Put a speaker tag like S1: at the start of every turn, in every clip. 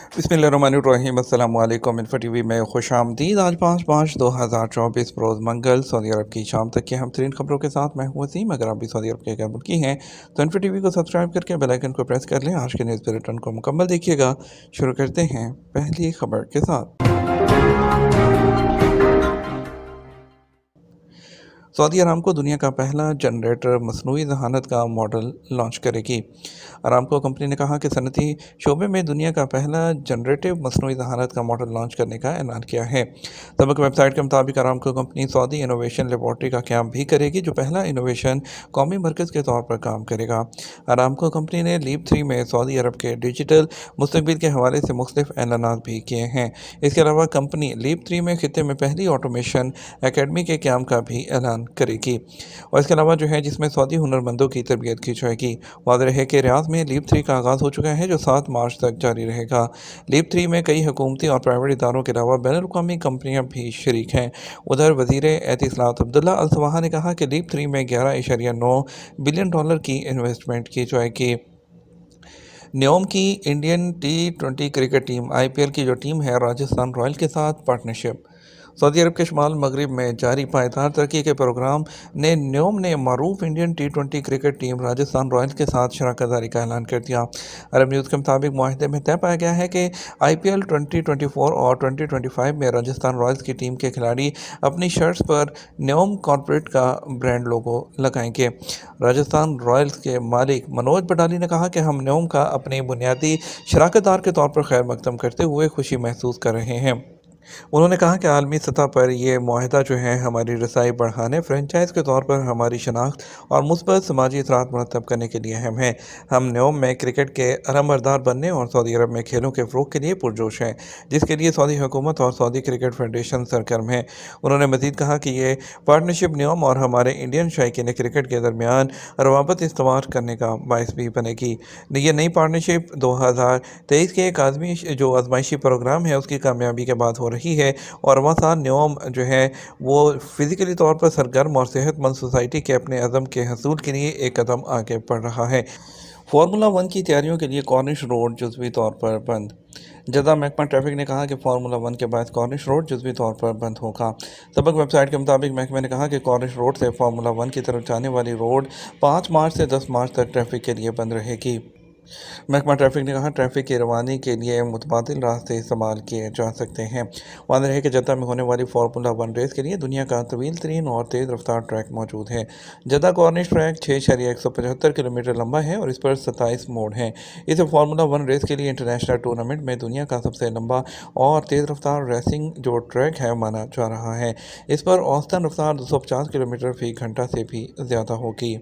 S1: बिस्मिल्लाहिर्रहमानिर्रहीम। अस्सलाम वालेकुम। इन्फो टीवी में खुश आमदीद। आज 5/5/2024 रोज़ मंगल सऊदी अरब की शाम तक की अहम तरीन खबरों के साथ मैं हूँ वसीम। अगर आप भी सऊदी अरब के गैर मुल्की हैं तो इन्फो टीवी को सब्सक्राइब करके बेल आइकन को प्रेस कर लें। आज के न्यूज़ बुलेटिन को मुकम्मल देखिएगा। शुरू करते हैं पहली खबर के साथ। सऊदी अरामको दुनिया का पहला जनरेटर मसनूई जहानत का मॉडल लॉन्च करेगी। अरामको कंपनी ने कहा कि सनती शोबे में दुनिया का पहला जनरेटिव मसनूई जहानत का मॉडल लॉन्च करने का ऐलान किया है। सबक वेबसाइट के मुताबिक Aramco company Saudi innovation laboratory का क्याम भी करेगी, जो पहला इनोवेशन कौमी मरकज़ के तौर पर काम करेगा। अरामको कंपनी ने लीप 3 में सऊदी अरब के डिजिटल मुस्तकबिल के हवाले से मुख्तलिफ ऐलानात भी किए हैं। इसके अलावा कंपनी लीप 3 में खित्ते में पहली ऑटोमेशन एकेडमी के क्याम का भी ऐलान करेगी और इसके अलावा जिसमें सऊदी हुनरमंदों की तरबियत की जाएगी। वाज़ेह रहे कि रियाद में लीप 3 का आगाज़ हो चुका है, जो 7 मार्च तक जारी रहेगा। लीप 3 में कई हुकूमती और प्राइवेट इदारों के अलावा बैनुल-अक़वामी कंपनियां भी शरीक हैं। उधर वज़ीर एतिसलात अब्दुल्ला अल सवाहा ने कहा कि लीप 3 में $11.9 बिलियन की इन्वेस्टमेंट की जाएगी। न्योम की Indian T20 cricket team IPL की जो टीम है राजस्थान रॉयल के साथ पार्टनरशिप। सऊदी अरब के शुमाल मगरिब में जारी पायदार तरक्की के प्रोग्राम ने न्योम ने मारूफ Indian T20 cricket team Rajasthan Royals के साथ शराकत दारी का ऐलान कर दिया। अरब न्यूज़ के मुताबिक मुआहदे में तय पाया गया है कि IPL 2024 और 2025 में राजस्थान रॉयल्स की टीम के खिलाड़ी अपनी शर्ट्स पर न्योम कॉर्पोरेट का ब्रांड लोगो लगाएंगे। राजस्थान रॉयल्स के मालिक मनोज बटाली ने कहा कि हम न्योम का अपनी बुनियादी शराकतदार के तौर पर खैर मकदम करते हुए खुशी महसूस कर रहे हैं। उन्होंने कहा कि आलमी सतह पर यह मुआहदा हमारी रसाई बढ़ाने, फ्रेंचाइज के तौर पर हमारी शनाख्त और मुस्बत समाजी असरात मुरतब करने के लिए अहम है। हम न्योम में क्रिकेट के अलमबरदार बनने और सऊदी अरब में खेलों के फ़रोग़ के लिए पुरजोश हैं, जिसके लिए सऊदी हुकूमत और सऊदी क्रिकेट फेडरेशन सरगर्म है। उन्होंने मज़ीद कहा कि ये पार्टनरशिप न्योम और हमारे इंडियन शायकीन क्रिकेट के दरमियान रवाबत इस्तेमाल करने का बायस भी बनेगी। ये नई पार्टनरशिप 2023 के एक आजमाइशी प्रोग्राम है, उसकी कामयाबी के बाद हो रही है और वहाँ न्योम वो फ़िज़िकली तौर पर सरगर्म और सेहतमंद सोसाइटी के अपने अज़म के हसूल के लिए एक कदम आगे बढ़ रहा है। फार्मूला 1 की तैयारियों के लिए कॉर्निश रोड जुज़वी तौर पर बंद। जद्दा महकमा ट्रैफिक ने कहा कि फार्मूला 1 के बाद कॉर्निश रोड जुज़वी तौर पर बंद होगा। सबक वेबसाइट के मुताबिक महकमे ने कहा कि कॉर्निश रोड से फार्मूला 1 की तरफ जाने वाली रोड 5 मार्च से 10 मार्च तक ट्रैफिक के लिए बंद रहेगी। महकमा ट्रैफिक ने कहा ट्रैफिक की रवानी के लिए मुतबादिल रास्ते इस्तेमाल किए जा सकते हैं। वाज़ेह है कि जद्दा में होने वाली फार्मूला 1 रेस के लिए दुनिया का तवील तरीन और तेज़ रफ्तार ट्रैक मौजूद है। जद्दा कॉर्निश ट्रैक 6.175 किलोमीटर लंबा है और इस पर 27 मोड़ हैं। इसे फार्मूला 1 रेस के लिए इंटरनेशनल टूर्नामेंट में दुनिया का सबसे लंबा और तेज़ रफ्तार रेसिंग ट्रैक है माना जा रहा है। इस पर औसतन रफ्तार 250 किलोमीटर फ़ी घंटा से भी ज़्यादा होगी।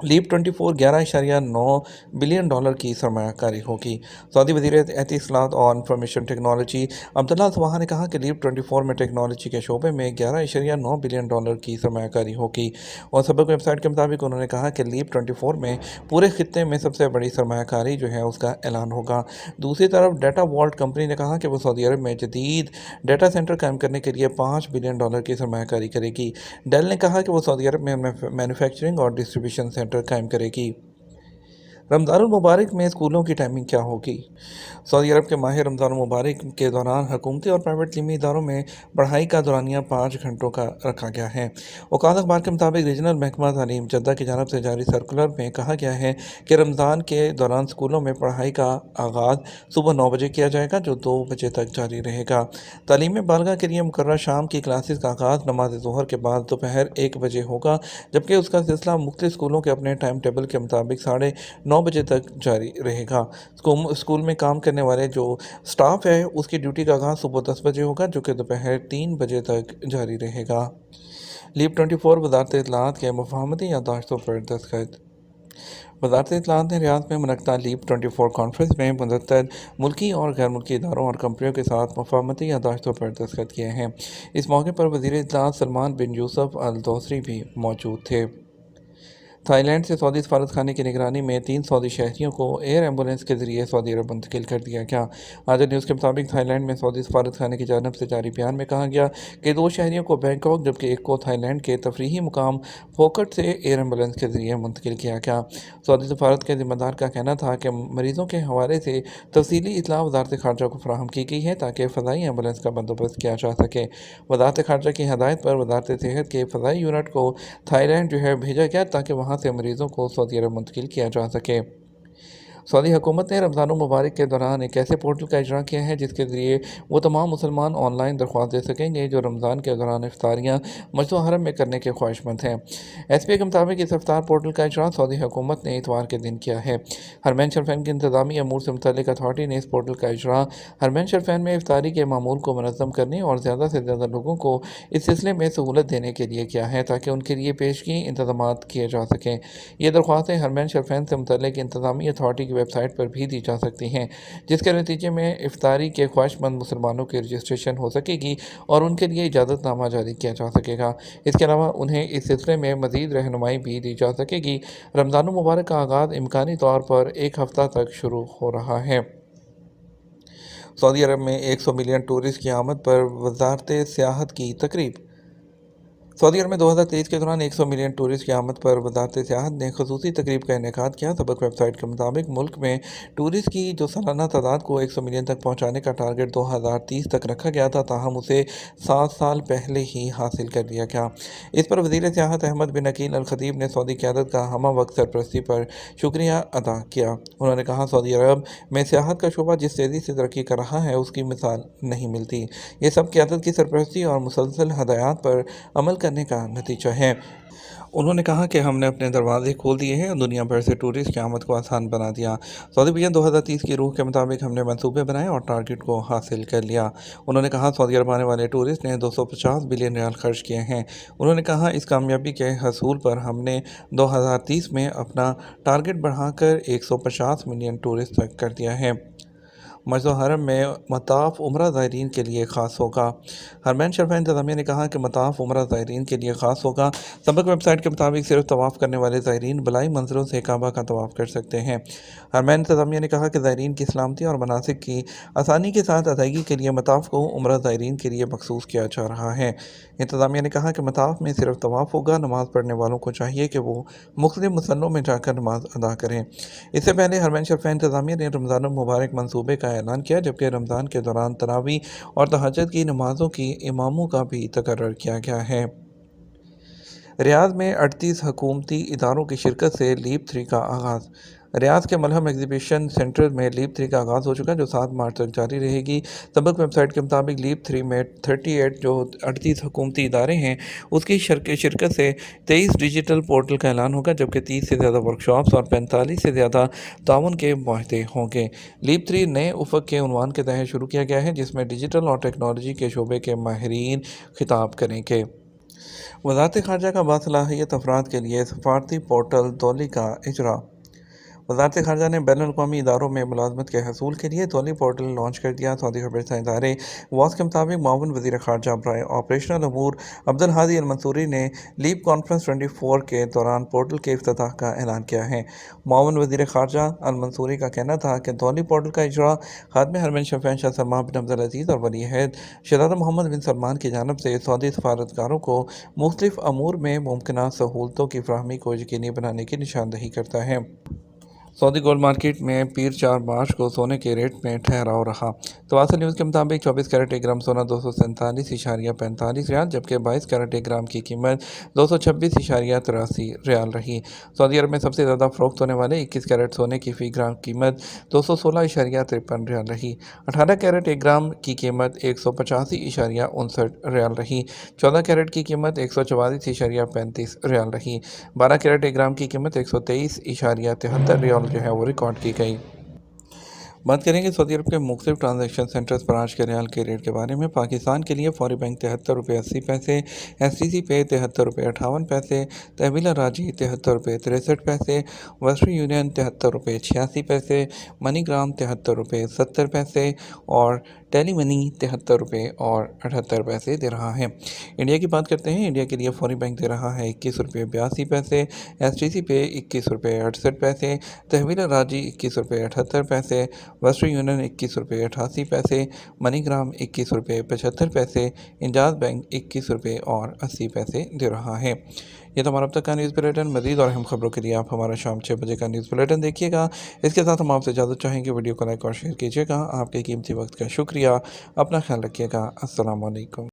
S1: लीप 24 $11.9 बिलियन की सरमायाकारी होगी। सऊदी वज़ीर एतिसलात और इंफॉर्मेशन टेक्नोलॉजी अब्दुल्ला सवाहा ने कहा कि लीप 24 में टेक्नोलॉजी के शोबे में $11.9 बिलियन की सरमायाकारी होगी और सबक वेबसाइट के मुताबिक उन्होंने कहा कि लीप 24 में पूरे खित्ते में सबसे बड़ी सरमायाकारी उसका ऐलान होगा। दूसरी तरफ डाटा वॉल्ट कंपनी ने कहा कि वो सऊदी अरब में जदीद डाटा सेंटर कायम करने के लिए $5 बिलियन की सरमायाकारी करेगी। डेल ने कहा कि वो सऊदी अरब में मैन्युफैक्चरिंग और डिस्ट्रीब्यूशन सेंटर कायम करेगी। रमज़ानुल मुबारक में स्कूलों की टाइमिंग क्या होगी? सऊदी अरब के माह रमज़ानुल मुबारक के दौरान हुकूमती और प्राइवेट इल्मी इदारों में पढ़ाई का दौरानिया 5 घंटों का रखा गया है। औकात अखबार के मुताबिक रीजनल महकमा तालीम जद्दा की जानिब से जारी सर्कुलर में कहा गया है कि रमज़ान के दौरान स्कूलों में पढ़ाई का आगाज़ सुबह 9 बजे किया जाएगा, जो 2 बजे तक जारी रहेगा। तालीम बालिगा के लिए मुकर्रर शाम की क्लासेस का आगाज़ नमाज ज़ोहर के बाद दोपहर 1 बजे होगा, जबकि उसका सिलसिला मुख्तलिफ स्कूलों के अपने टाइम टेबल के मुताबिक 9:30 बजे तक जारी रहेगा। स्कूल में काम करने वाले जो स्टाफ है उसकी ड्यूटी का आगाज़ सुबह 10 बजे होगा, जो कि दोपहर 3 बजे तक जारी रहेगा। लीप 24 वज़ारत इत्तलाआत के मुफ़ाहमती याददाश्तों पर दस्तखत। वज़ारत इत्तलाआत ने रियाद में मुनक्किदा लीप 24 कॉन्फ्रेंस में मुतअद्दिद मुल्की और गैर मुल्की इदारों और कंपनियों के साथ मुफ़ाहमती याददाश्तों पर दस्तखत किए हैं। इस मौके पर वज़ीर इत्तलाआत सलमान बिन यूसुफ अल दोसरी भी मौजूद थे। थाई लैंड से सऊदी सफारत खाने की निगरानी में 3 सऊदी शहरियों को एयर एम्बुलेंस के जरिए सऊदी अरब मुंतकिल कर दिया गया। आज न्यूज़ के मुताबिक थाईलैंड में सऊदी सफारत खाने की जानब से जारी बयान में कहा गया कि 2 शहरियों को बैंकॉक जबकि एक को थाईलैंड के तफरीही मुकाम फोकट से एयर एम्बुलेंस के जरिए मुंतकिल किया गया। सऊदी सफारत के जिम्मेदार का कहना था कि मरीजों के हवाले से तफसीली इतला वजारत खारजा को फराहम की गई है ताकि फ़ज़ाई एम्बुलेंस का बंदोबस्त किया जा सके। वजारत खारजा की हदायत पर वजारत सेहत के फ़ज़ाई यूनिट को थाईलैंड भेजा गया ताकि वहाँ से मरीज़ों को सऊदी अरब मुंतकिल किया जा सके। सऊदी हुकूमत ने रमज़ान मुबारक के दौरान एक ऐसे पोर्टल का इजरा किया है जिसके ज़रिए वो तमाम मुसलमान ऑनलाइन दरख्वास्त दे सकेंगे जो रमज़ान के दौरान इफ्तारियाँ मस्जिद हरम में करने के ख्वाहिशमंद हैं। एसपीए के मुताबिक इस इफ्तार पोर्टल का इजरा सऊदी हुकूमत ने इतवार के दिन किया है। हरमैन शरफैन की इंतज़ामी अमूर से मुतल्लिक अथॉरिटी ने इस पोर्टल का इजरा हरमैन शरफैन में इफ्तारी के मामूल को मनज़्ज़म करने और ज़्यादा से ज़्यादा लोगों को इस सिलसिले में सहूलत देने के लिए किया है ताकि उनके लिए पेशगी इंतज़ामात किए जा सकें। ये दरख्वास्तें हरमैन शरफैन से मुतल्लिक इंतज़ामी अथॉरिटी की वेबसाइट पर भी दी जा सकती हैं, जिसके नतीजे में इफ्तारी के ख्वाहिशमंद मुसलमानों की रजिस्ट्रेशन हो सकेगी और उनके लिए इजाज़तनामा जारी किया जा सकेगा। इसके अलावा उन्हें इस सिलसिले में मज़ीद रहनुमाई भी दी जा सकेगी। रमज़ान मुबारक का आगाज़ इम्कानी तौर पर 1 हफ़्ता तक शुरू हो रहा है। सऊदी अरब में 100 मिलियन टूरिस्ट की आमद पर वजारत सियाहत की तकरीब। सऊदी अरब में 2023 के दौरान 100 मिलियन टूरिस्ट की आमद पर वजारत सियाहत ने खसूसी तकरीब का इनेकाद किया। सबक वेबसाइट के मुताबिक मुल्क में टूरिस्ट की जो सालाना तादाद को 100 मिलियन तक पहुँचाने का टारगेट 2030 तक रखा गया था, ताहम उसे 7 साल पहले ही हासिल कर लिया गया। इस पर वज़ीर सियाहत अहमद बिन अकील अल खतीब ने सऊदी क़यादत का हमा वक्त सरपरस्ती पर शुक्रिया अदा किया। उन्होंने कहा, सऊदी अरब में सियाहत का शोबा जिस तेज़ी से तरक्की कर रहा है उसकी मिसाल नहीं मिलती। ये सब क़यादत की सरपरस्ती और मुसलसल हदायत पर अमल करने का नतीजा है। उन्होंने कहा कि हमने अपने दरवाजे खोल दिए हैं और दुनिया भर से टूरिस्ट की आमद को आसान बना दिया। सऊदी विजन 2030 की रूह के मुताबिक हमने मंसूबे बनाए और टारगेट को हासिल कर लिया। उन्होंने कहा, सऊदी अरब आने वाले टूरिस्ट ने 250 बिलियन रियाल खर्च किए हैं। उन्होंने कहा, इस कामयाबी के हसूल पर हमने 2030 में अपना टारगेट बढ़ाकर 150 मिलियन टूरिस्ट तक कर दिया है। मस्जिद हरम में मताफ़ उम्रा ज़ायरीन के लिए ख़ास होगा। हरमैन शरफ़ा इंतज़ामिया ने कहा कि मताफ़ उम्रा ज़ायरीन के लिए ख़ास होगा। सबक वेबसाइट के मुताबिक सिर्फ तवाफ़ करने वाले ज़ायरीन बलाई मंज़िलों से काबा का तवाफ़ कर सकते हैं। हरमैन इंतज़ामिया ने कहा कि ज़ायरीन की सलामती और मनासिक की आसानी के साथ अदायगी के लिए मताफ़ को उम्रा ज़ायरीन के लिए मखसूस किया जा रहा है। इंतज़ामिया ने कहा कि मताफ़ में सिर्फ तवाफ़ होगा। नमाज़ पढ़ने वालों को चाहिए कि वो मुख्तलिफ़ मुसल्लों में जाकर नमाज अदा करें। इससे पहले हरमैन शरफ़ा इंतज़ामिया ने रमज़ान मुबारक मंसूबे का ऐलान किया, जबकि रमज़ान के दौरान तरावी और तहज्जुद की नमाज़ों की इमामों का भी तकर्रर किया गया है। रियाद में 38 हुकूमती इदारों की शिरकत से लीप 3 का आगाज़। रियाद के मलहम एग्जीबिशन सेंटर में लीप 3 का आगाज़ हो चुका है, जो 7 मार्च तक जारी रहेगी। सबक वेबसाइट के मुताबिक लीप 3 में 38 जो 38 हुकूमती इदारे हैं उसकी शिरकत से 23 डिजिटल पोर्टल का ऐलान होगा, जबकि 30 से ज़्यादा वर्कशॉप्स और 45 से ज़्यादा ताउन के मुआहदे होंगे। लीप 3 नए उफ़क़ के उन्वान के तहत शुरू किया गया है, जिसमें डिजिटल और टेक्नोलॉजी के शोबे के माहिरीन खिताब करेंगे। वज़ारत ख़ारजा का बासलाहियत अफराद के लिए सफारती पोर्टल दौली का इजरा। वज़ारत ख़ारजा ने बैनुल-अक़वामी इदारों में मुलाज़मत के हसूल के लिए दौली पोर्टल लॉन्च कर दिया। सऊदी खबरसां इदारे वास के मुताबिक मुआविन वज़ीर ख़ारजा बराए ऑपरेशनल अमूर अब्दुल हादी अल मंसूरी ने लीप कॉन्फ्रेंस 24 के दौरान पोर्टल के इफ्तिताह का ऐलान किया है। मुआविन वज़ीर ख़ारजा अल मंसूरी का कहना था कि दौली पोर्टल का इजरा खादिम हरमैन शरफ़ैन शाह सलमान बिन अब्दुल अज़ीज़ और वली अहद शहज़ादा मोहम्मद बिन सलमान की जानिब से सऊदी सफारतकारों को मुख्तलिफ़ अमूर में मुमकिना सहूलतों की फ़राहमी को यकीनी बनाने की निशानदही करता है। सऊदी गोल्ड मार्केट में पीर 4 मार्च को सोने के रेट में ठहराव रहा। तवासल न्यूज़ के मुताबिक 24 कैरेट 1 ग्राम सोना 247.45 रियाल, जबकि 22 कैरेट 1 ग्राम की कीमत 226.83 रियाल रही। सऊदी अरब में सबसे ज़्यादा फ़रोख्त होने वाले 21 कैरेट सोने की फ़ी ग्राम कीमत 216.53 रियाल रही। 18 कैरेट 1 ग्राम की कीमत 185.59 रियाल रही। 14 कैरेट की कीमत 144.35 रियाल रही। 12 कैरेट 1 ग्राम की कीमत 123.73 रियाल है वो रिकॉर्ड की गई। बात करेंगे सऊदी अरब के मुख्तलिफ ट्रांजैक्शन सेंटर्स पर आज के रियाल के रेट के बारे में। पाकिस्तान के लिए फौरी बैंक 73 रुपये 80 पैसे, STC पे 73 रुपये 58 पैसे, तहवील राजी 73 रुपये 63 पैसे, वेस्टर्न यूनियन 73 रुपये 86 पैसे, मनीग्राम 73 रुपये 70 पैसे और टेली मनी 73 रुपये और 78 पैसे दे रहा है। इंडिया की बात करते हैं, इंडिया के लिए फौरी बैंक दे रहा है 21 रुपये 82 पैसे, एचडीसी पे 21 रुपये 68 पैसे, तहवीला राजी 21 रुपये 78 पैसे, वेस्टर्न यूनियन 21 रुपये 88 पैसे, मनीग्राम 21 रुपये 75 पैसे, इंजाज बैंक 21 रुपये और 80 पैसे दे रहा है। ये तो हमारा अब तक का न्यूज़ बुलेटिन। मज़ीद और अहम खबरों के लिए आप हमारा शाम 6 बजे का न्यूज़ बुलेटिन देखिएगा। इसके साथ हम आपसे इजाज़त चाहेंगे। वीडियो को लाइक और शेयर कीजिएगा। आपके कीमती वक्त का शुक्रिया। अपना ख्याल रखिएगा। अस्सलाम वालेकुम।